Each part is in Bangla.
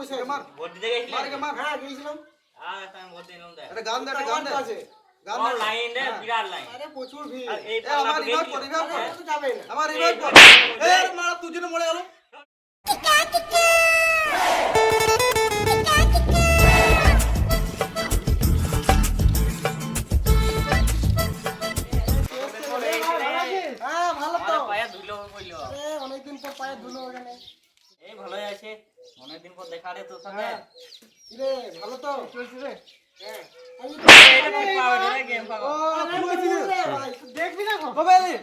বসে মার ভোট দিতে গেছিলি? মার মার। হ্যাঁ গিয়েছিলাম। তা আমি ভোট দিলাম দেখ। এটা গান দে গান দে আছে। গান ও দে লাইন রে, বিরাট লাইন। আরে প্রচুর ভিড়। আর এই এ আমার পাল্লা রিভাইভ গেছিলি? কর রিভাইভ কর আরে তো যাবে না। আমার রিভাইভ কর এ মারা তুই মরে গেল হ্যাঁ ভালো তো। আমার পায়ে ধুলো কইলো। আরে অনেকদিন পর পায়ে ধুলো ওখানে। এই ভালোই আছে। অনেকদিন পর দেখা রে তোর সাথে। হ্যাঁ। কিরে ভালো তো? চলছে রে? হ্যাঁ। এটা কি পাওয়া রে গেম পাওয়া। দেখবি না গো? কবে এলি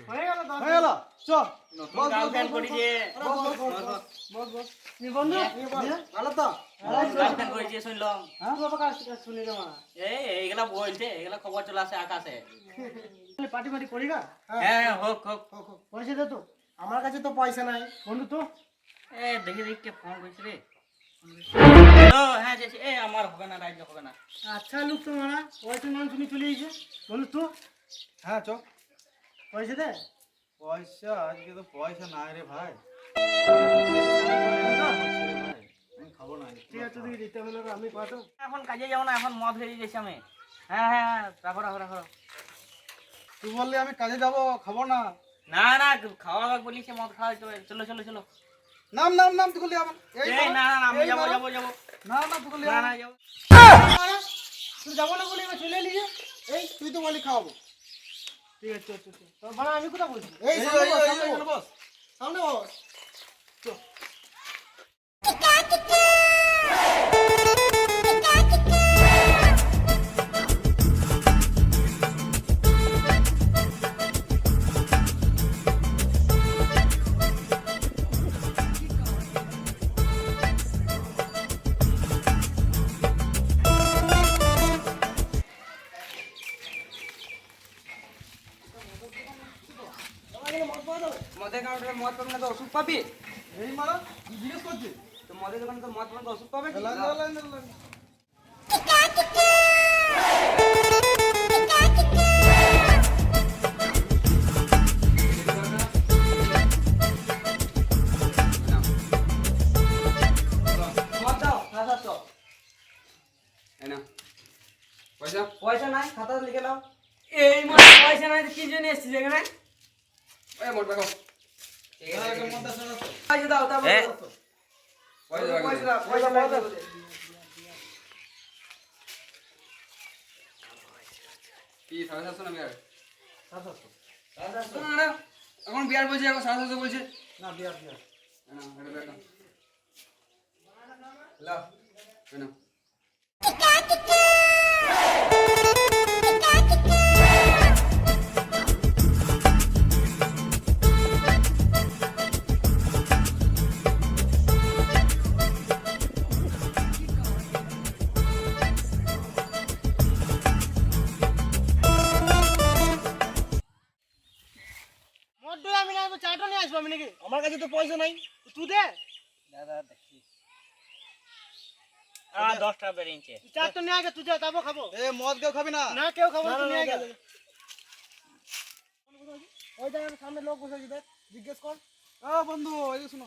হয়ে গেল 10 হয়ে গেল চ নতুন গার্লফ্রেন্ড করেছে। বস নি বন্ধু ভালো তো? গার্লফ্রেন্ড করেছে শুনলাম। হ্যাঁ বাবা কাজ শুনি রে মা। এইগুলা বলছে, এগুলা খবর চলে আসে আকাশে। পার্টি পার্টি করি গা? হ্যাঁ হোক হোক। পয়সা দে তো। আমার কাছে তো পয়সা নাই বন্ধু তো। দেখি দেখি কে ফোন করেছে রে। হ্যালো হ্যাঁ জেসি আমার হবে না, রাইজ হবে না। আচ্ছা লোক তো মারা পয়সা মান শুনি চলে এসেছে বন্ধু তো হ্যাঁ চ পয়সা দে। পয়সা আজকে তো পয়সা নাই রে ভাই আমি খাবো না ঠিক আছে তুই দিতে হলো আমি পাঠাও। এখন কাজে যাবো না, এখন মদ হয়ে গেছি আমি। হ্যাঁ হ্যাঁ হ্যাঁ, রাখো রাখো রাখো। তুই বললি আমি কাজে যাব খাবো না না না খাওয়া দাওয়া বলিছে, মদ খাওয়া চলো চলো চলো। নাম নাম নাম তুই বললি আমার এই না না না, আমি যাবো যাবো যাবো। না না তুই বললি না না যাবো। তুই যাবো না বলে এবার চলে এলি যে। এই তুই তো বলি খাওয়াবো। ঠিক আছে চল চল চল। তো ভাড়া আমি কোথা বলছি? এই সামনে বস, সামনে বস। চল। মদের কাউন্টারে মদ পাবি না তো ওষুধ পাবি? এই মারা তুই জিজ্ঞেস করছিস তো মদের দোকানে তো মদ পাবি না তো ওষুধ পাবে কি? লাইন দাও, লাইন দাও, লাইন দাও। মদ দাও 700। এই নাও। পয়সা? পয়সা নাই, খাতা লিখে নাও। এই মদ পয়সা নাই তো কি জন্য এসেছিস এখানে? ওই মোট রাখো। ঠিক আছে, একটা মদ আছে না তো? পয়সা দাও তারপর এ? দাও। পয়সা দাও, পয়সা দাও। কি 750 না বিয়ার? 750 না, এখন বিয়ার বলছে, এখন 750 বলছে। না বিয়ার বিয়ার। না এটা বেটা লাও না। মদ দে আমি না চাটা নিয়ে আসবো আমি নাকি? আমার কাছে তো পয়সা নাই। তুই দে। দাদা দেখি 10 টাকা বেরিয়েছে। তুই চাটা নিয়ে আগে তুই যা তারপর খাবো। এ মদ কেউ খাবি না না কেউ খাবো না, তুই নিয়ে আগে। ওই জায়গায় সামনে লোক বসে আছে দেখ, জিজ্ঞেস কর। ও বন্ধু এই যে শুনো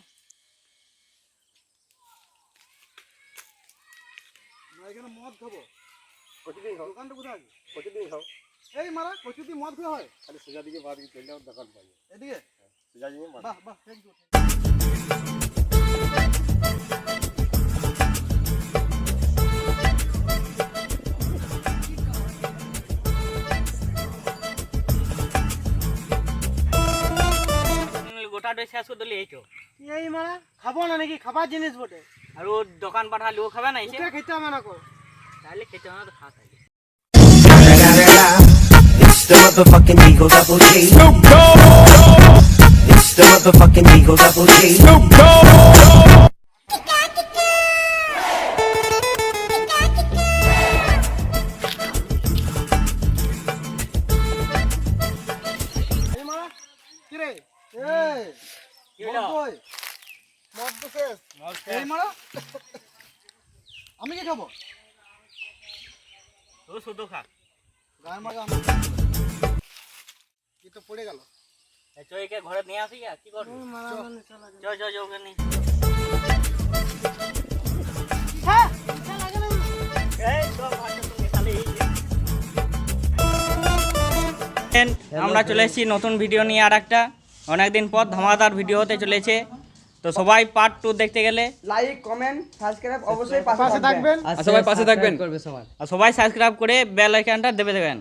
আমরা এখানে মদ খাবো প্রতিদিন খাও, দোকানটা কোথায় আছে প্রতিদিন খাও। এই মারা কচু দিয়ে মদ খাওয়া হয় খালি সোজা দিকে বাড়ি চলে যাও দোকান পাই। এদিকে সোজা দিকে বাড়ি। বাহ বাহ থ্যাংক ইউ গোটা ডোজ শেষ করে দিলি এই তো। এই মারা খাবো না নাকি? খাবার জিনিস বটে, আর ও দোকান পাঠালি ও খাবে না এসে? ওকে খেতে হবে না কো। তাহলে খেতে হবে না তো খাওয়া তাহলে। It's the motherfucking Eagle Double G. It's the motherfucking Eagle Double G. এই মারা কি রে এই কি মদ হলো? কই? মদ তো শেষ। এই মারা আমি কি খাবো ও শুধু খা। গায়ে মারা কি তো পড়ে গেল চয়কে ঘরে নিয়ে আসি কি করবি? মারা মানে চলা চল চল চল ওকে নিয়ে। আমরা চলে এসেছি নতুন ভিডিও নিয়ে আর একটা অনেকদিন পর ধামাদার ভিডিও হতে চলেছে। তো সবাই পার্ট 2 দেখতে গেলে লাইক কমেন্ট সাবস্ক্রাইব অবশ্যই পাশে থাকবেন। আর সবাই পাশে থাকবেন আর সবাই সাবস্ক্রাইব করে বেল আইকনটা দেবেন।